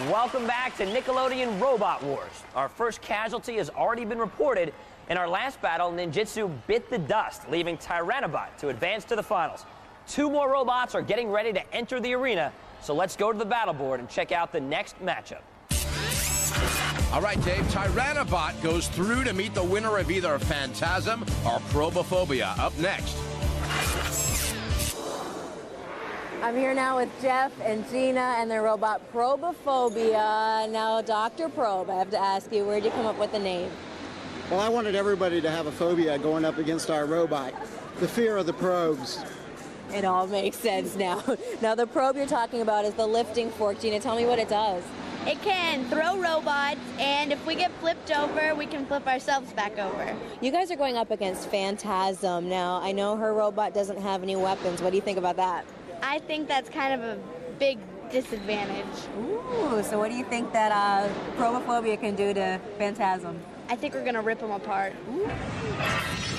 Welcome back to Nickelodeon Robot Wars. Our first casualty has already been reported. In our last battle, Ninjutsu bit the dust, leaving Tyrannobot to advance to the finals. 2 more robots are getting ready to enter the arena, so let's go to the battle board and check out the next matchup. All right, Dave, Tyrannobot goes through to meet the winner of either Phantasm or Probophobia. Up next. I'm here now with Jeff and Gina and their robot Probophobia. Now, Dr. Probe, I have to ask you, where'd you come up with the name? Well, I wanted everybody to have a phobia going up against our robot. The fear of the probes. It all makes sense now. Now, the probe you're talking about is the lifting fork. Gina, tell me what it does. It can throw robots, and if we get flipped over, we can flip ourselves back over. You guys are going up against Phantasm. Now, I know her robot doesn't have any weapons. What do you think about that? I think that's kind of a big disadvantage. Ooh, so what do you think that Probophobia can do to Phantasm? I think we're gonna rip them apart. Ooh.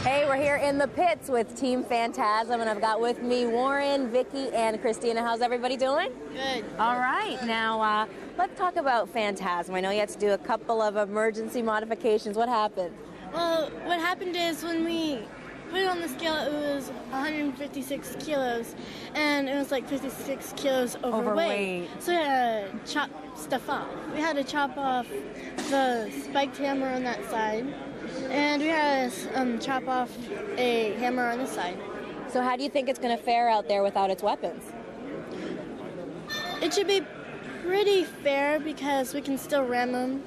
Hey, we're here in the pits with Team Phantasm, and I've got with me Warren, Vicky, and Christina. How's everybody doing? Good. All right, now let's talk about Phantasm. I know you had to do a couple of emergency modifications. What happened? Well, what happened is when we put it on the scale, it was 156 kilos, and it was like 56 kilos overweight. So we had to chop stuff off. We had to chop off the spiked hammer on that side, and we had to chop off a hammer on this side. So how do you think it's going to fare out there without its weapons? It should be pretty fair because we can still ram them,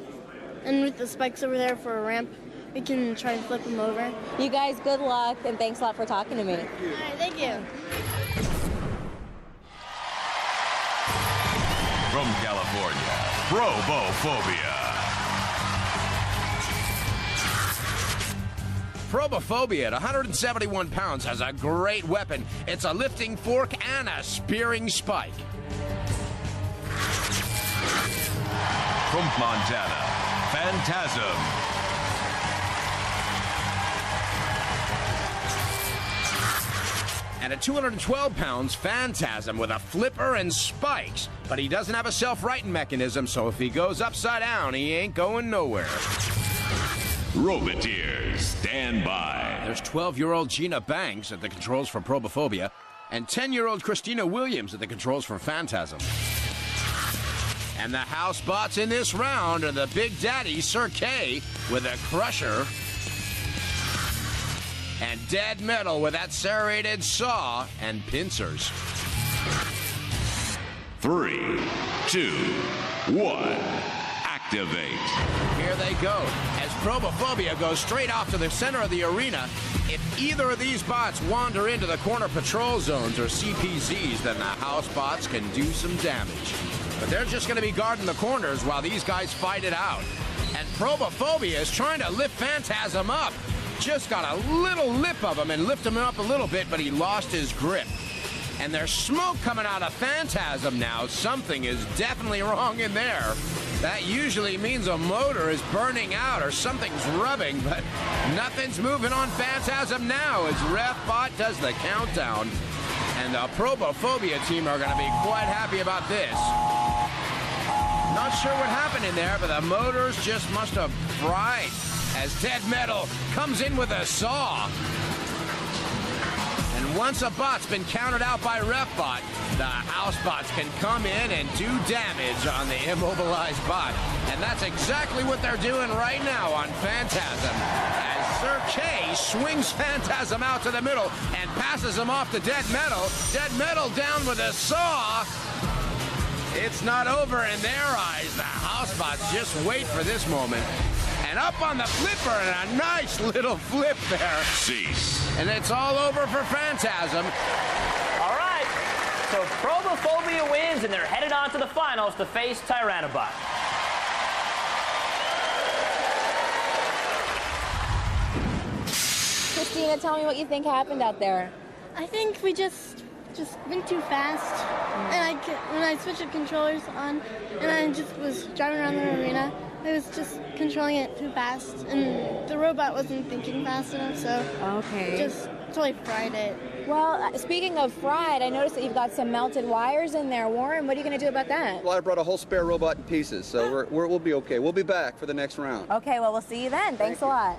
and with the spikes over there for a ramp, we can try and flip them over. You guys, good luck, and thanks a lot for talking to me. All right, thank you. From California, Probophobia. Probophobia at 171 pounds has a great weapon. It's a lifting fork and a spearing spike. From Montana, Phantasm. And at 212 pounds, Phantasm with a flipper and spikes. But he doesn't have a self-righting mechanism, so if he goes upside down, he ain't going nowhere. Roboteers, stand by. There's 12-year-old Gina Banks at the controls for Probophobia, and 10-year-old Christina Williams at the controls for Phantasm. And the house bots in this round are the Big Daddy, Sir K, with a crusher, and Dead Metal with that serrated saw and pincers. 3, 2, 1, activate. Here they go, as Probophobia goes straight off to the center of the arena. If either of these bots wander into the corner patrol zones or CPZs, then the house bots can do some damage. But they're just going to be guarding the corners while these guys fight it out. And Probophobia is trying to lift Phantasm up. Just got a little lip of him and lift him up a little bit, but he lost his grip. And there's smoke coming out of Phantasm now. Something is definitely wrong in there. That usually means a motor is burning out or something's rubbing, but nothing's moving on Phantasm now as RefBot does the countdown. And the Probophobia team are going to be quite happy about this. Not sure what happened in there, but the motors just must have fried as Dead Metal comes in with a saw. And once a bot's been counted out by RefBot, the house bots can come in and do damage on the immobilized bot. And that's exactly what they're doing right now on Phantasm. As Sir K swings Phantasm out to the middle and passes him off to Dead Metal. Dead Metal down with a saw. It's not over in their eyes. The house bots just wait for this moment. And up on the flipper, and a nice little flip there. Cease. And it's all over for Phantasm. All right, so Probophobia wins, and they're headed on to the finals to face Tyrannobot. Christina, tell me what you think happened out there. I think we just went too fast, and when I switched the controllers on, and I just was driving around the arena, I was just controlling it too fast, and the robot wasn't thinking fast enough, so Okay. just totally fried it. Well, speaking of fried, I noticed that you've got some melted wires in there. Warren, what are you going to do about that? Well, I brought a whole spare robot in pieces, so we'll be okay. We'll be back for the next round. Okay, well, we'll see you then. Thanks a lot.